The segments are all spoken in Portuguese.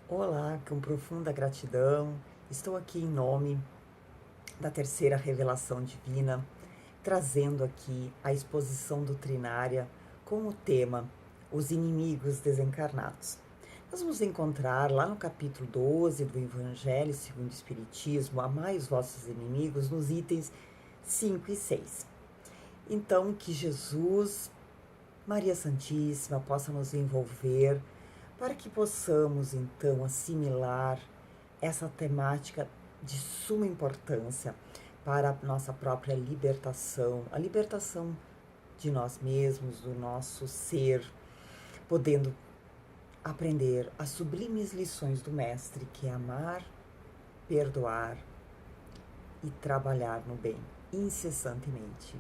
Olá, com profunda gratidão, estou aqui em nome da terceira revelação divina, trazendo aqui a exposição doutrinária com o tema Os Inimigos Desencarnados. Nós vamos encontrar lá no capítulo 12 do Evangelho segundo o Espiritismo, Amai os vossos inimigos, nos itens 5 e 6. Então, que Jesus, Maria Santíssima, possa nos envolver para que possamos, então, assimilar essa temática de suma importância para a nossa própria libertação, a libertação de nós mesmos, do nosso ser, podendo aprender as sublimes lições do Mestre, que é amar, perdoar e trabalhar no bem, incessantemente.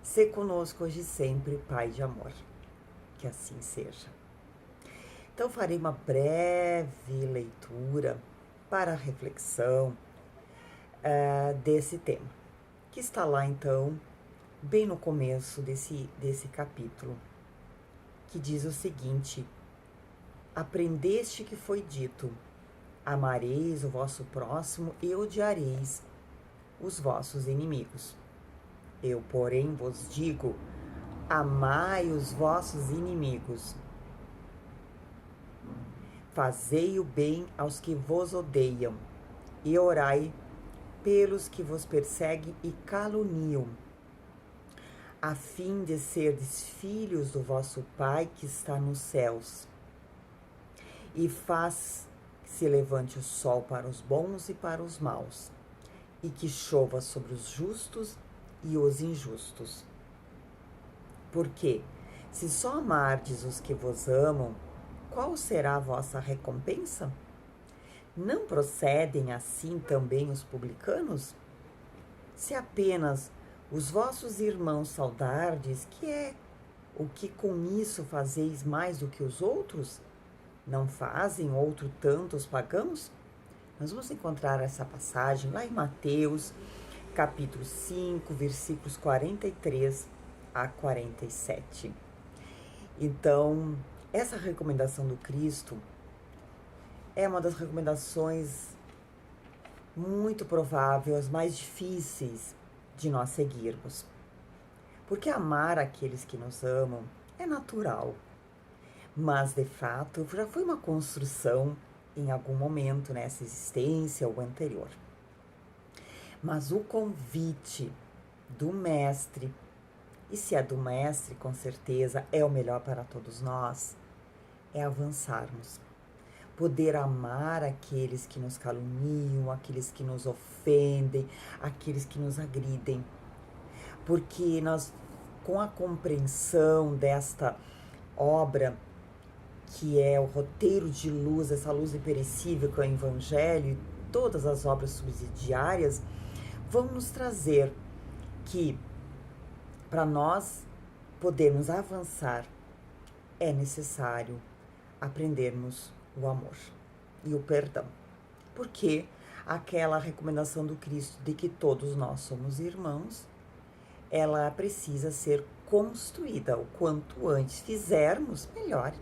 Sê conosco hoje e sempre, Pai de amor. Que assim seja. Então, farei uma breve leitura para a reflexão desse tema, que está lá, então, bem no começo desse capítulo, que diz o seguinte: aprendeste que foi dito, amareis o vosso próximo e odiareis os vossos inimigos. Eu, porém, vos digo, amai os vossos inimigos. Fazei o bem aos que vos odeiam, e orai pelos que vos perseguem e caluniam, a fim de serdes filhos do vosso Pai que está nos céus. E faz que se levante o sol para os bons e para os maus, e que chova sobre os justos e os injustos. Porque, se só amardes os que vos amam, qual será a vossa recompensa? Não procedem assim também os publicanos? Se apenas os vossos irmãos saudardes, que é o que com isso fazeis mais do que os outros? Não fazem outro tanto os pagãos? Nós vamos encontrar essa passagem lá em Mateus, capítulo 5, versículos 43 a 47. Então, essa recomendação do Cristo é uma das recomendações muito prováveis, as mais difíceis de nós seguirmos. Porque amar aqueles que nos amam é natural, mas de fato já foi uma construção em algum momento nessa existência ou anterior. Mas o convite do Mestre, e se é do Mestre, com certeza é o melhor para todos nós, é avançarmos. Poder amar aqueles que nos caluniam, aqueles que nos ofendem, aqueles que nos agridem. Porque nós, com a compreensão desta obra, que é o roteiro de luz, essa luz imperecível que é o Evangelho e todas as obras subsidiárias, vão nos trazer que, para nós podermos avançar, é necessário aprendermos o amor e o perdão. Porque aquela recomendação do Cristo de que todos nós somos irmãos, ela precisa ser construída. O quanto antes fizermos, melhor.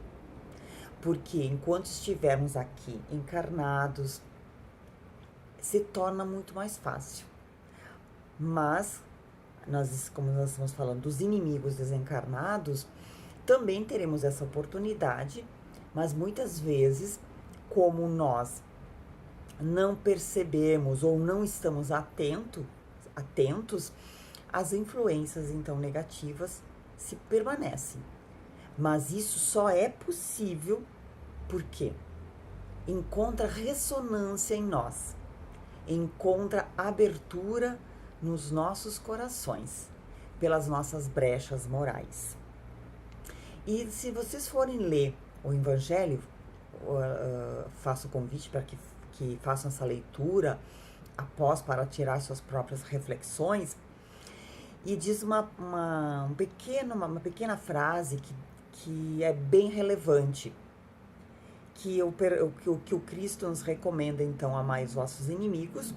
Porque enquanto estivermos aqui encarnados, se torna muito mais fácil. Mas, como nós estamos falando dos inimigos desencarnados, também teremos essa oportunidade, mas muitas vezes, como nós não percebemos ou não estamos atentos, as influências então negativas se permanecem. Mas isso só é possível porque encontra ressonância em nós, encontra abertura nos nossos corações, pelas nossas brechas morais. E se vocês forem ler o Evangelho, faço o convite para que façam essa leitura para tirar suas próprias reflexões, e diz uma pequena frase que é bem relevante, que o Cristo nos recomenda, então, amar os vossos inimigos,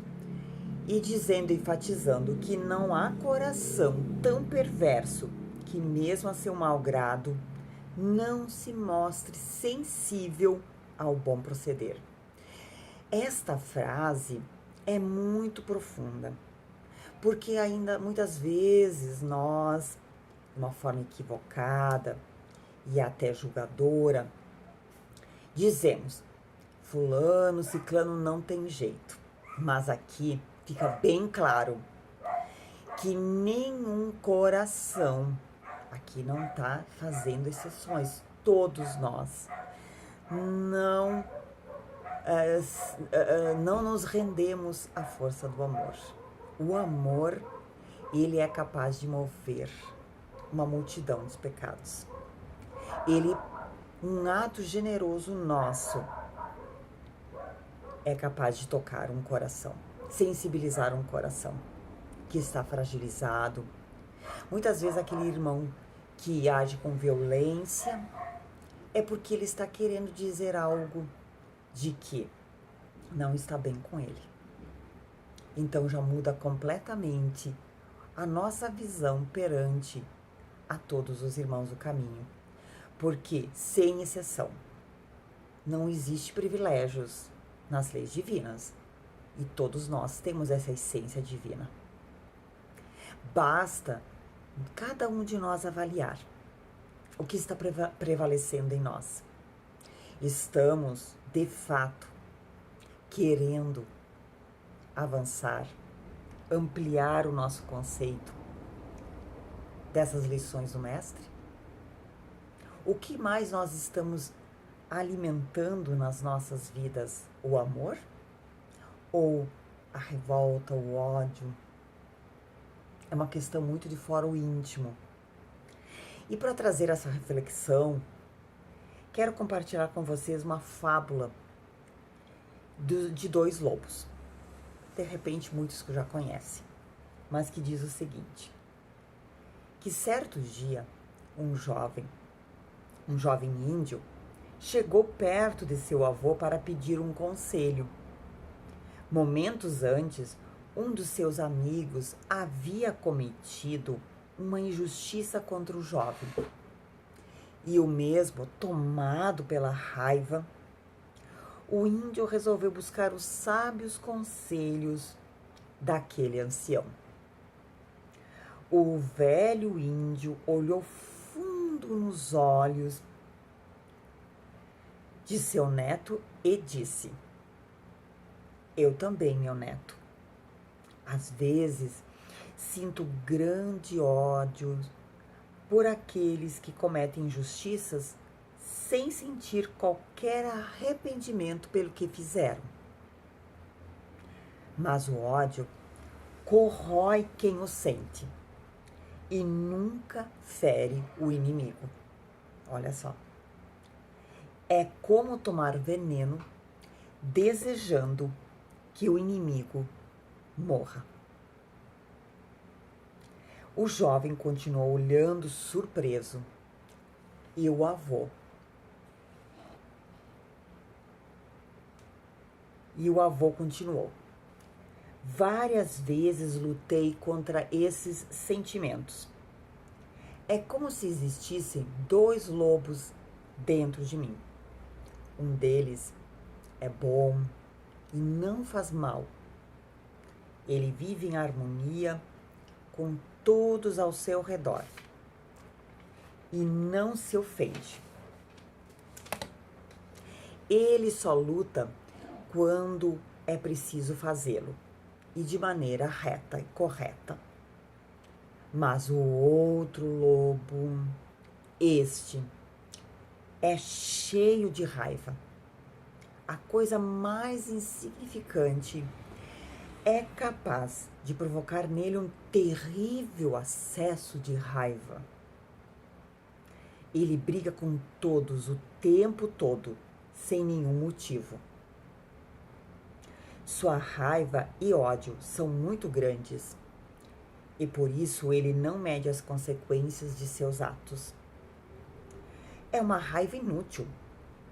e dizendo, enfatizando, que não há coração tão perverso que mesmo a seu mau grado não se mostre sensível ao bom proceder. Esta frase é muito profunda, porque ainda muitas vezes nós, de uma forma equivocada e até julgadora, dizemos: fulano, ciclano não tem jeito. Mas aqui fica bem claro que nenhum coração, aqui não está fazendo exceções, todos nós não não nos rendemos à força do amor. O amor, ele é capaz de mover uma multidão dos pecados. Ele, um ato generoso nosso, é capaz de tocar um coração, sensibilizar um coração que está fragilizado. Muitas vezes aquele irmão que age com violência é porque ele está querendo dizer algo de que não está bem com ele. Então já muda completamente a nossa visão perante a todos os irmãos do caminho. Porque, sem exceção, não existe privilégios nas leis divinas. E todos nós temos essa essência divina. Basta cada um de nós avaliar o que está prevalecendo em nós. Estamos, de fato, querendo avançar, ampliar o nosso conceito dessas lições do Mestre? O que mais nós estamos alimentando nas nossas vidas? O amor? Ou a revolta, o ódio? É uma questão muito de fora o íntimo. E para trazer essa reflexão, quero compartilhar com vocês uma fábula de dois lobos. De repente, muitos que já conhecem, mas que diz o seguinte: que certo dia, um jovem índio, chegou perto de seu avô para pedir um conselho. Momentos antes, um dos seus amigos havia cometido uma injustiça contra o jovem. E o mesmo, tomado pela raiva, o índio resolveu buscar os sábios conselhos daquele ancião. O velho índio olhou fundo nos olhos de seu neto e disse: eu também, meu neto. Às vezes, sinto grande ódio por aqueles que cometem injustiças sem sentir qualquer arrependimento pelo que fizeram. Mas o ódio corrói quem o sente e nunca fere o inimigo. Olha só. É como tomar veneno desejando que o inimigo morra. O jovem continuou olhando surpreso e o avô continuou: várias vezes lutei contra esses sentimentos. É como se existissem dois lobos dentro de mim. Um deles é bom e não faz mal. Ele vive em harmonia com todos ao seu redor e não se ofende. Ele só luta quando é preciso fazê-lo e de maneira reta e correta. Mas o outro lobo, este, é cheio de raiva. A coisa mais insignificante é capaz de provocar nele um terrível acesso de raiva. Ele briga com todos o tempo todo, sem nenhum motivo. Sua raiva e ódio são muito grandes e por isso ele não mede as consequências de seus atos. É uma raiva inútil,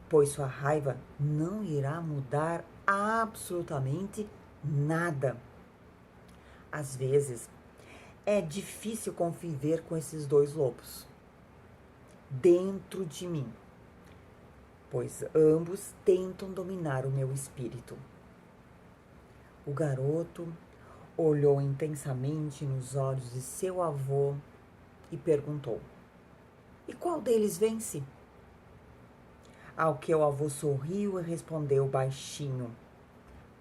pois sua raiva não irá mudar absolutamente nada. Às vezes, é difícil conviver com esses dois lobos dentro de mim. pois ambos tentam dominar o meu espírito. O garoto olhou intensamente nos olhos de seu avô e perguntou: "E qual deles vence?" Ao que o avô sorriu e respondeu baixinho: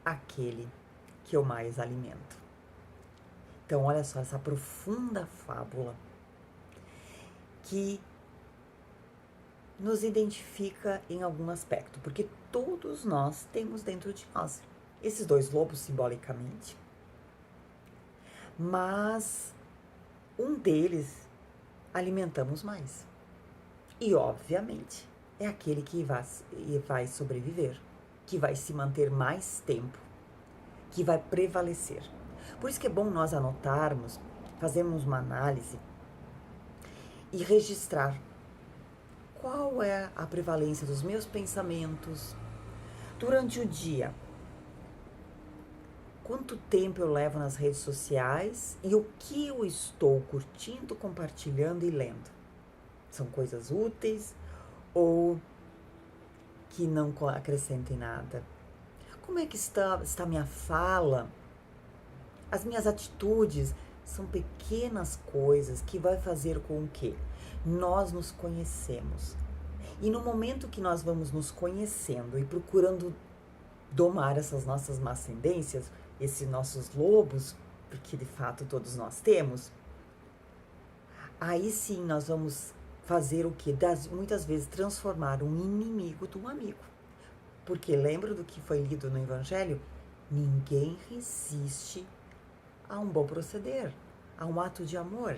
"Aquele que eu mais alimento." Então, olha só essa profunda fábula que nos identifica em algum aspecto, porque todos nós temos dentro de nós esses dois lobos simbolicamente, mas um deles alimentamos mais. E, obviamente, é aquele que vai sobreviver, que vai se manter mais tempo, que vai prevalecer. Por isso que é bom nós anotarmos, fazermos uma análise e registrar qual é a prevalência dos meus pensamentos durante o dia. Quanto tempo eu levo nas redes sociais e o que eu estou curtindo, compartilhando e lendo? São coisas úteis ou que não acrescentem nada? Como é que está a minha fala? As minhas atitudes são pequenas coisas que vai fazer com que nós nos conhecemos. E no momento que nós vamos nos conhecendo e procurando domar essas nossas más tendências, esses nossos lobos, porque de fato todos nós temos, aí sim nós vamos fazer o quê? Muitas vezes transformar um inimigo de um amigo. Porque lembra do que foi lido no Evangelho? Ninguém resiste a um bom proceder, a um ato de amor,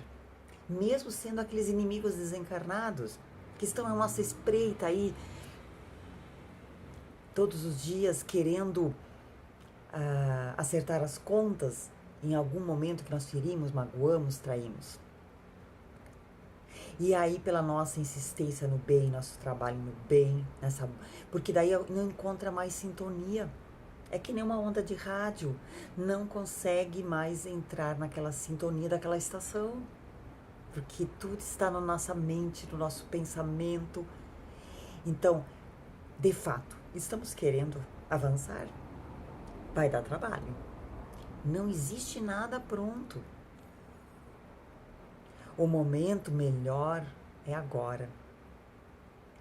mesmo sendo aqueles inimigos desencarnados que estão à nossa espreita aí todos os dias querendo acertar as contas em algum momento que nós ferimos, magoamos, traímos. E aí, pela nossa insistência no bem, nosso trabalho no bem, porque daí não encontra mais sintonia. É que nem uma onda de rádio, não consegue mais entrar naquela sintonia daquela estação, porque tudo está na nossa mente, no nosso pensamento. Então, de fato, estamos querendo avançar? Vai dar trabalho. Não existe nada pronto. O momento melhor é agora.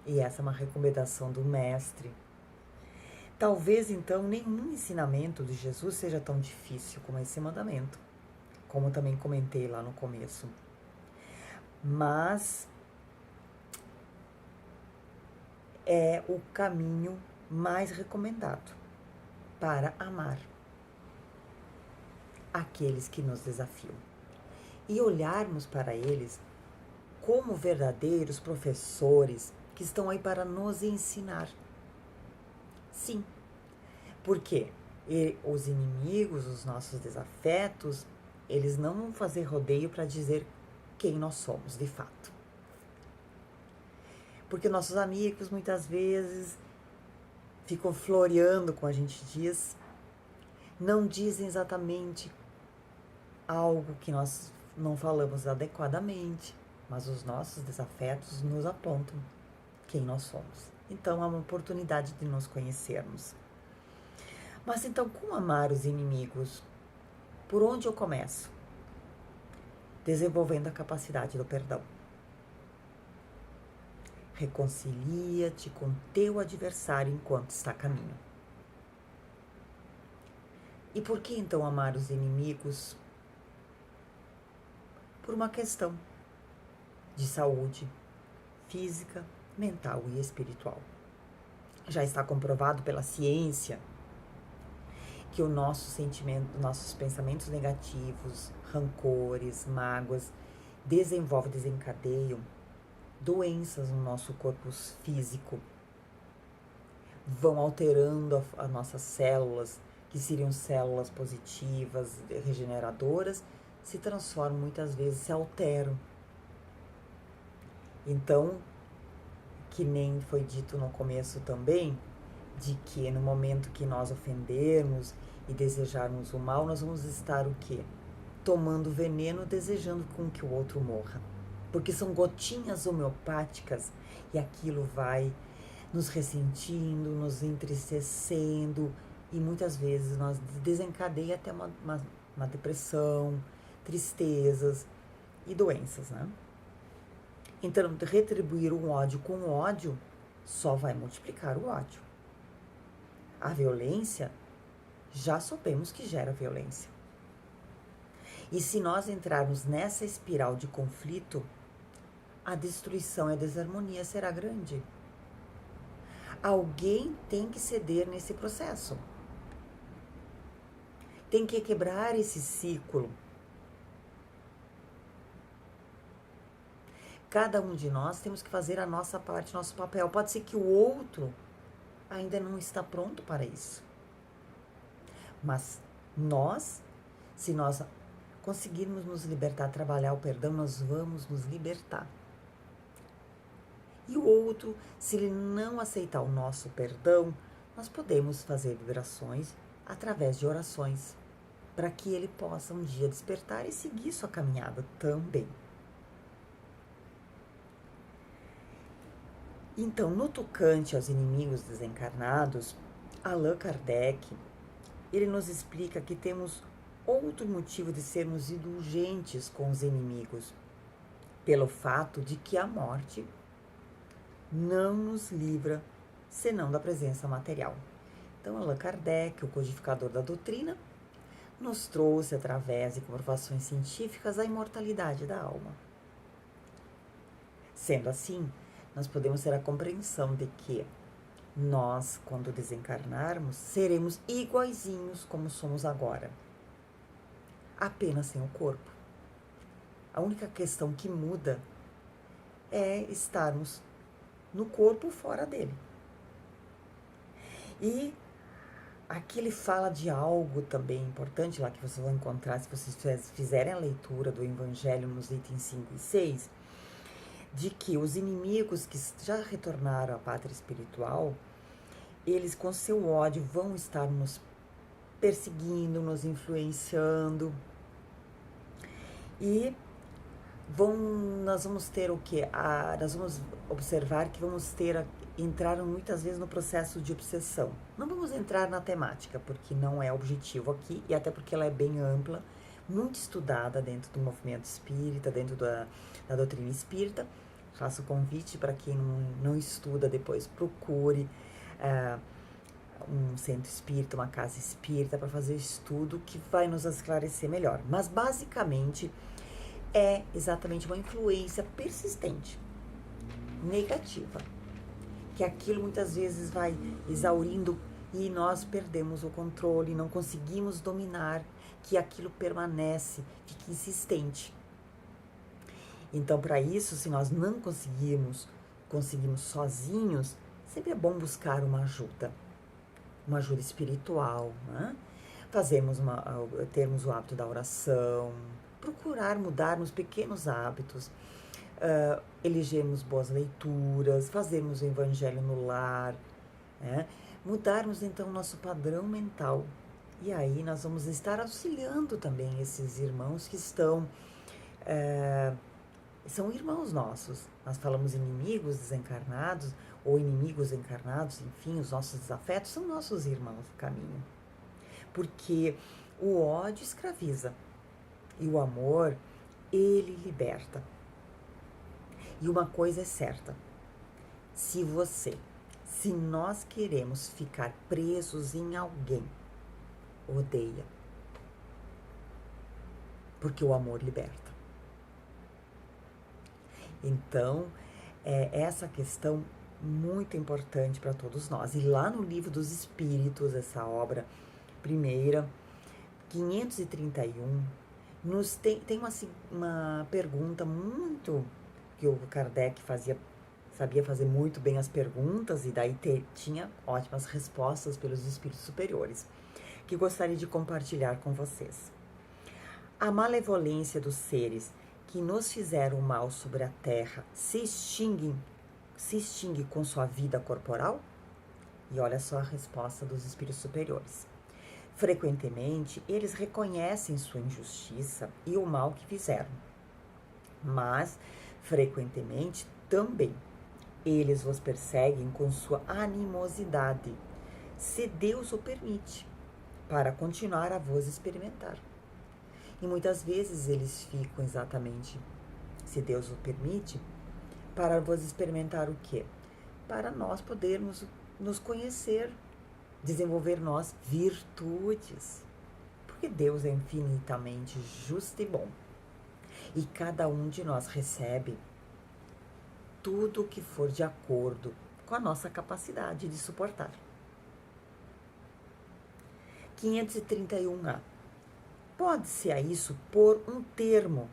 E essa é uma recomendação do mestre. Talvez, então, nenhum ensinamento de Jesus seja tão difícil como esse mandamento, como também comentei lá no começo. Mas é o caminho mais recomendado para amar aqueles que nos desafiam e olharmos para eles como verdadeiros professores que estão aí para nos ensinar. Sim, porque os inimigos, os nossos desafetos, eles não vão fazer rodeio para dizer quem nós somos de fato. Porque nossos amigos muitas vezes ficam floreando, como a gente diz, não dizem exatamente algo que nós não falamos adequadamente, mas os nossos desafetos nos apontam quem nós somos. Então, é uma oportunidade de nos conhecermos. Mas então, como amar os inimigos? Por onde eu começo? Desenvolvendo a capacidade do perdão. Reconcilia-te com teu adversário enquanto está a caminho. E por que então amar os inimigos? Por uma questão de saúde física, mental e espiritual. Já está comprovado pela ciência que o nosso sentimento, nossos pensamentos negativos, rancores, mágoas, desencadeiam doenças no nosso corpo físico, vão alterando as nossas células, que seriam células positivas, regeneradoras, se transformam muitas vezes, se alteram. Então, que nem foi dito no começo também, de que no momento que nós ofendermos e desejarmos o mal, nós vamos estar o quê? Tomando veneno, desejando com que o outro morra. Porque são gotinhas homeopáticas e aquilo vai nos ressentindo, nos entristecendo, e muitas vezes nós desencadeia até uma depressão, tristezas e doenças, né? Então, retribuir o ódio com ódio só vai multiplicar o ódio. A violência, já sabemos que gera violência. E se nós entrarmos nessa espiral de conflito, a destruição e a desarmonia será grande. Alguém tem que ceder nesse processo. Tem que quebrar esse ciclo. Cada um de nós temos que fazer a nossa parte, nosso papel. Pode ser que o outro ainda não está pronto para isso. Mas nós, se nós conseguirmos nos libertar, trabalhar o perdão, nós vamos nos libertar. E o outro, se ele não aceitar o nosso perdão, nós podemos fazer vibrações através de orações, para que ele possa um dia despertar e seguir sua caminhada também. Então, no tocante aos inimigos desencarnados, Allan Kardec, ele nos explica que temos outro motivo de sermos indulgentes com os inimigos, pelo fato de que a morte não nos livra senão da presença material. Então, Allan Kardec, o codificador da doutrina, nos trouxe, através de comprovações científicas, a imortalidade da alma. Sendo assim, nós podemos ter a compreensão de que nós, quando desencarnarmos, seremos iguaizinhos como somos agora, apenas sem o corpo. A única questão que muda é estarmos no corpo ou fora dele. E aqui ele fala de algo também importante lá que vocês vão encontrar se vocês fizerem a leitura do Evangelho nos itens 5 e 6, de que os inimigos que já retornaram à pátria espiritual, eles com seu ódio vão estar nos perseguindo, nos influenciando, e nós vamos ter o quê? Nós vamos observar que entraram muitas vezes no processo de obsessão. Não vamos entrar na temática, porque não é objetivo aqui, e até porque ela é bem ampla, muito estudada dentro do movimento espírita, dentro da doutrina espírita. Faço o convite para quem não estuda depois, procure um centro espírita, uma casa espírita, para fazer estudo que vai nos esclarecer melhor. Mas basicamente é exatamente uma influência persistente, negativa, que aquilo muitas vezes vai exaurindo e nós perdemos o controle, não conseguimos dominar, que aquilo permanece, fica insistente. Então, para isso, se nós não conseguimos sozinhos, sempre é bom buscar uma ajuda espiritual, né? Termos o hábito da oração, procurar mudarmos pequenos hábitos, elegermos boas leituras, fazermos o evangelho no lar, né? Mudarmos então o nosso padrão mental. E aí nós vamos estar auxiliando também esses irmãos que são irmãos nossos. Nós falamos inimigos desencarnados ou inimigos encarnados, enfim, os nossos desafetos são nossos irmãos do caminho. Porque o ódio escraviza e o amor, ele liberta. E uma coisa é certa, se nós queremos ficar presos em alguém, odeia. Porque o amor liberta. Então, essa questão muito importante para todos nós. E lá no Livro dos Espíritos, essa obra primeira, 531, tem uma pergunta muito, que o Kardec sabia fazer muito bem as perguntas, e daí tinha ótimas respostas pelos espíritos superiores, que gostaria de compartilhar com vocês. A malevolência dos seres que nos fizeram mal sobre a terra se extingue com sua vida corporal? E olha só a resposta dos espíritos superiores. Frequentemente, eles reconhecem sua injustiça e o mal que fizeram. Mas, frequentemente, também, Eles vos perseguem com sua animosidade, se Deus o permite, para continuar a vos experimentar. E muitas vezes eles ficam exatamente, se Deus o permite, para vos experimentar o quê? Para nós podermos nos conhecer, desenvolver nós virtudes. Porque Deus é infinitamente justo e bom. E cada um de nós recebe tudo o que for de acordo com a nossa capacidade de suportar. 531A. Pode-se a isso pôr um termo,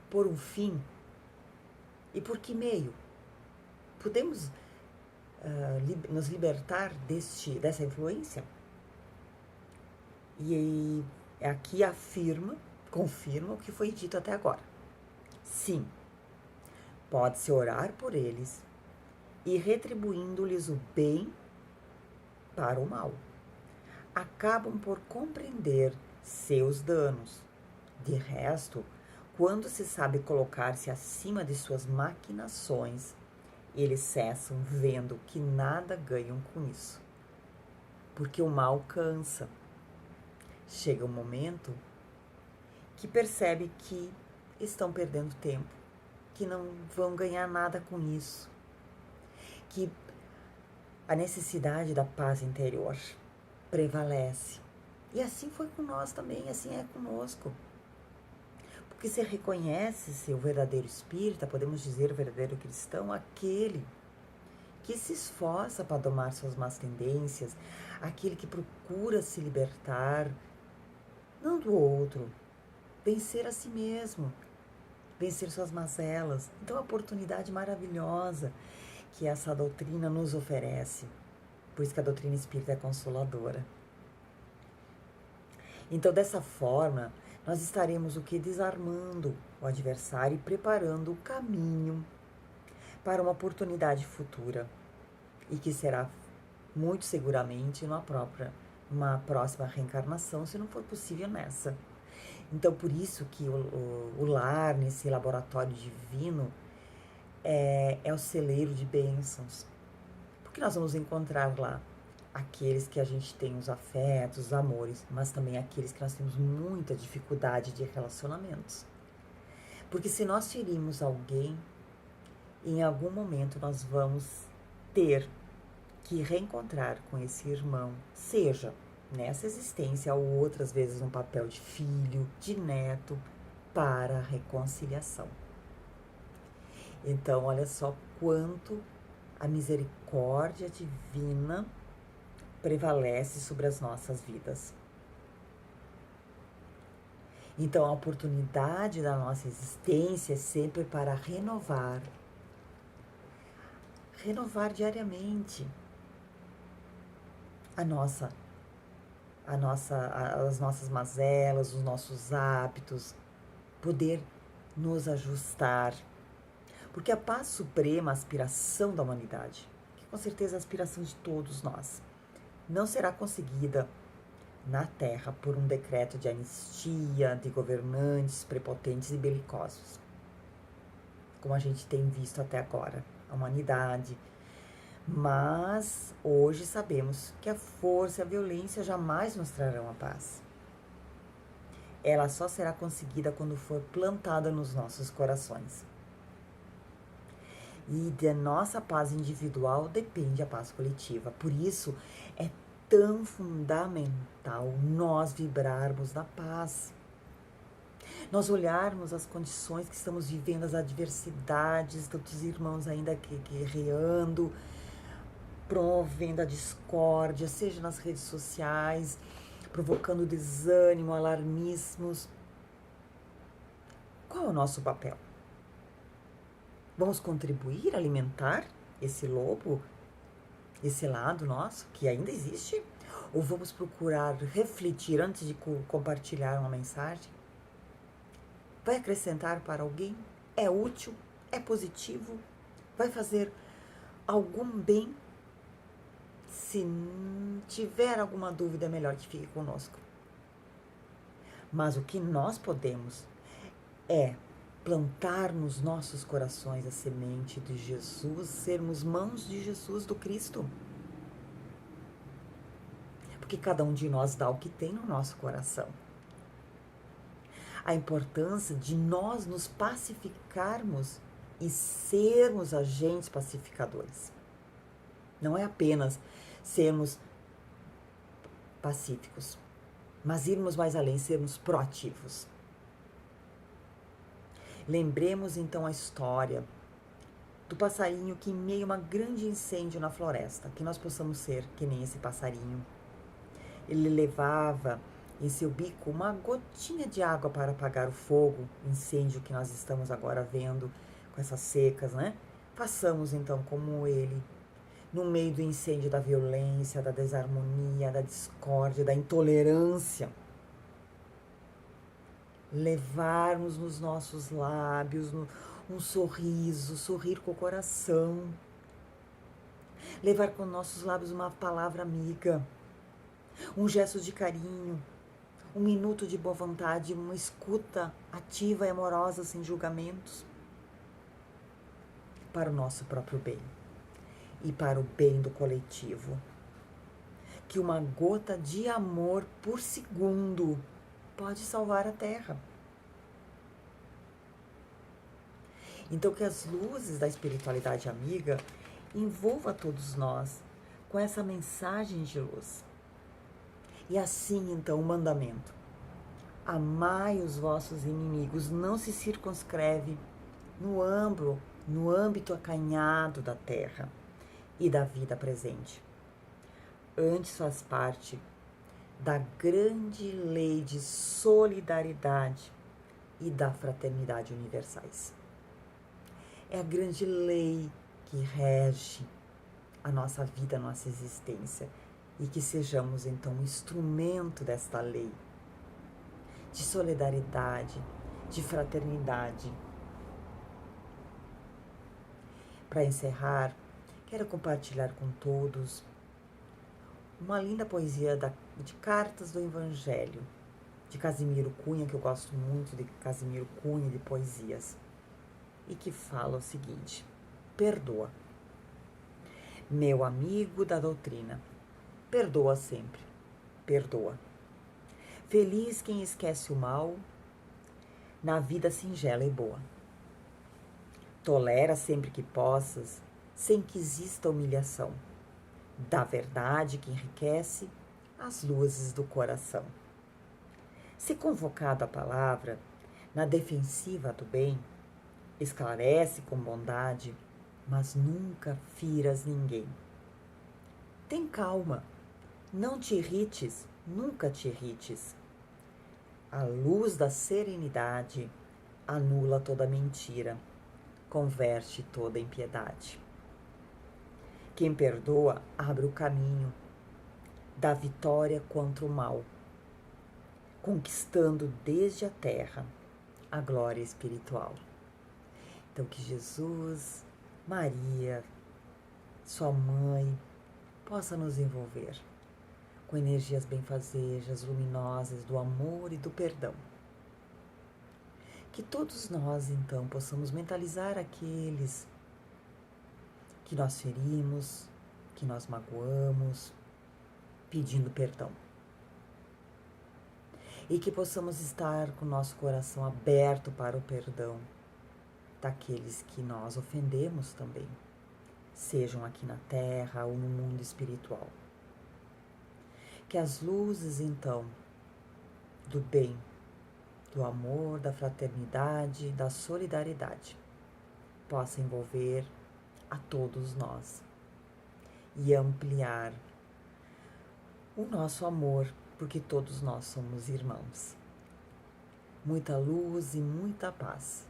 pôr um fim? E por que meio? Podemos nos libertar dessa influência? E aqui confirma o que foi dito até agora. Sim, pode-se orar por eles e retribuindo-lhes o bem para o mal. Acabam por compreender seus danos. De resto, quando se sabe colocar-se acima de suas maquinações, eles cessam vendo que nada ganham com isso. Porque o mal cansa. Chega um momento que percebe que estão perdendo tempo, que não vão ganhar nada com isso, que a necessidade da paz interior prevalece. E assim foi com nós também, assim é conosco. Porque se reconhece-se o verdadeiro espírita, podemos dizer o verdadeiro cristão, aquele que se esforça para domar suas más tendências, aquele que procura se libertar, não do outro, vencer a si mesmo, vencer suas mazelas. Então, a oportunidade maravilhosa que essa doutrina nos oferece, por isso que a doutrina espírita é consoladora. Então, dessa forma, nós estaremos o que? Desarmando o adversário e preparando o caminho para uma oportunidade futura e que será muito seguramente uma próxima reencarnação, se não for possível nessa. Então, por isso que o lar, nesse laboratório divino, é o celeiro de bênçãos. Porque nós vamos encontrar lá aqueles que a gente tem os afetos, os amores, mas também aqueles que nós temos muita dificuldade de relacionamentos. Porque se nós ferimos alguém, em algum momento nós vamos ter que reencontrar com esse irmão, seja nessa existência ou outras vezes no papel de filho, de neto, para a reconciliação. Então, olha só quanto a misericórdia divina prevalece sobre as nossas vidas. Então, a oportunidade da nossa existência é sempre para renovar diariamente as nossas mazelas, os nossos hábitos, poder nos ajustar. Porque a paz suprema, a aspiração da humanidade, que com certeza é a aspiração de todos nós, não será conseguida na Terra por um decreto de anistia, de governantes prepotentes e belicosos, como a gente tem visto até agora, a humanidade. Mas hoje sabemos que a força e a violência jamais nos trarão a paz. Ela só será conseguida quando for plantada nos nossos corações. E da nossa paz individual depende a paz coletiva. Por isso é tão fundamental nós vibrarmos da paz. Nós olharmos as condições que estamos vivendo, as adversidades, tantos irmãos ainda guerreando, promovendo a discórdia, seja nas redes sociais, provocando desânimo, alarmismos. Qual é o nosso papel? Vamos contribuir, alimentar esse lobo, esse lado nosso, que ainda existe? Ou vamos procurar refletir antes de compartilhar uma mensagem? Vai acrescentar para alguém? É útil? É positivo? Vai fazer algum bem? Se tiver alguma dúvida, é melhor que fique conosco. Mas o que nós podemos é plantar nos nossos corações a semente de Jesus, sermos mãos de Jesus, do Cristo. Porque cada um de nós dá o que tem no nosso coração. A importância de nós nos pacificarmos e sermos agentes pacificadores. Não é apenas sermos pacíficos, mas irmos mais além, sermos proativos. Lembremos então a história do passarinho que, em meio a um grande incêndio na floresta, que nós possamos ser que nem esse passarinho. Ele levava em seu bico uma gotinha de água para apagar o fogo, incêndio que nós estamos agora vendo com essas secas, né? Façamos então como ele, no meio do incêndio da violência, da desarmonia, da discórdia, da intolerância, levarmos nos nossos lábios um sorriso, sorrir com o coração, levar com nossos lábios uma palavra amiga, um gesto de carinho, um minuto de boa vontade, uma escuta ativa e amorosa, sem julgamentos, para o nosso próprio bem e para o bem do coletivo. Que uma gota de amor por segundo pode salvar a Terra. Então, que as luzes da espiritualidade amiga envolvam todos nós com essa mensagem de luz. E assim, então, o mandamento: amai os vossos inimigos, não se circunscreve no âmbito acanhado da terra e da vida presente. Antes faz parte da grande lei de solidariedade e da fraternidade universais. É a grande lei que rege a nossa vida, a nossa existência, e que sejamos então um instrumento desta lei de solidariedade, de fraternidade. Para encerrar, quero compartilhar com todos uma linda poesia de Cartas do Evangelho, de Casimiro Cunha, que eu gosto muito de Casimiro Cunha, de poesias, e que fala o seguinte: perdoa. Meu amigo da doutrina, perdoa sempre, perdoa. Feliz quem esquece o mal na vida singela e boa. Tolera sempre que possas, sem que exista humilhação. Da verdade que enriquece as luzes do coração. Se convocado à palavra, na defensiva do bem, esclarece com bondade, mas nunca firas ninguém. Tem calma, não te irrites, nunca te irrites. A luz da serenidade anula toda mentira, converte toda impiedade. Quem perdoa abre o caminho da vitória contra o mal, conquistando desde a terra a glória espiritual. Então que Jesus, Maria, sua mãe, possa nos envolver com energias benfazejas, luminosas do amor e do perdão. Que todos nós, então, possamos mentalizar aqueles que nós ferimos, que nós magoamos, pedindo perdão. E que possamos estar com o nosso coração aberto para o perdão daqueles que nós ofendemos também, sejam aqui na Terra ou no mundo espiritual. Que as luzes, então, do bem, do amor, da fraternidade, da solidariedade, possam envolver a todos nós e ampliar o nosso amor, porque todos nós somos irmãos. Muita luz e muita paz.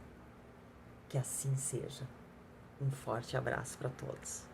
Que assim seja. Um forte abraço para todos.